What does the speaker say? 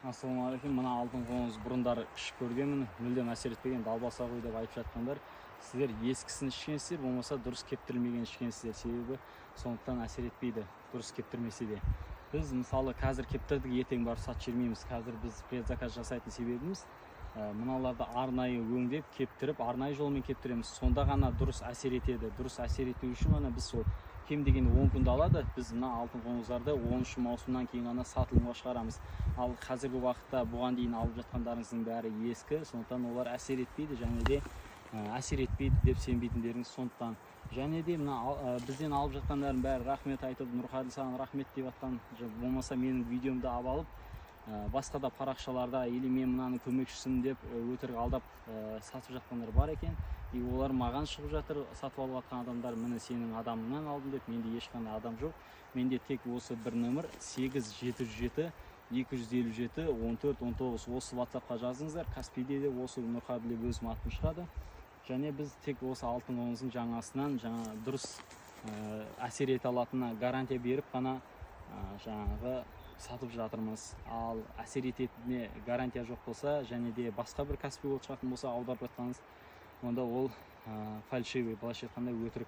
Ассалаумағалейкум. Мына алтын қоңыз бұрындары ішіп көргенмін, мүлдем әсер етпеген, далбаса ғой деп айтып жатқандар. Сіздер ескісін ішкенсіздер, болмаса дұрыс кептірілмеген ішкенсіздер. Себебі сондықтан әсер етпейді, дұрыс кептірмесе де. Біз мысалы қазір кептірдік, ертең барып сатып жібермейміз. Қазір біз предзаказ жасайтын себебіміз мыналарды арнайы өңдеп, кептіріп, арнайы жолмен кептіреміз. Сонда ғана дұрыс әсер етеді. Дұрыс әсер ету үшін ғана біз сол кем дегенде 10 күнді алады. Біз мына алтын қоңыздарды 13 маусымнан кейін ғана сатылымға шығарамыз. Ал қазіргі уақытта бұған дейін алып жатқандарыңыздың бәрі ескі, сондықтан олар әсер етпейді, және де әсер етпейді деп сенбейтіндеріңіз сондықтан. Және де мына бізден алып жатқандардың бәрі рахмет айтып, Нұрқаділ саған рахмет деп жатқан, болмаса менің видеомды алып басқа да парақшаларда или мен мынаны көмекшісін деп өтірік алдап сатып жатқандар бар екен. И олар маған шығып жатыр, сатып алып жатқан адамдар, міне сенің адамыңнан алдым деп. Менде ешқандай адам жоқ. Менде тек осы бір нөмір 8707 257 14 19 осы WhatsApp-қа жазыңыздар. Каспийде де осы Нұрқаділ деп өзім атым шығады. Және біз тек осы алтын қоңыздың жаңасынан дұрыс әсер ете алатынына гарантия беріп қана жаңағы сатып жатырмыз. Ал әсер ететініне гарантия жоқ болса, және де басқа бір кәсіби болып шығатын болса, аударып жатқаныңыз, онда ол фальшивый, былайша айтқанда өтірік.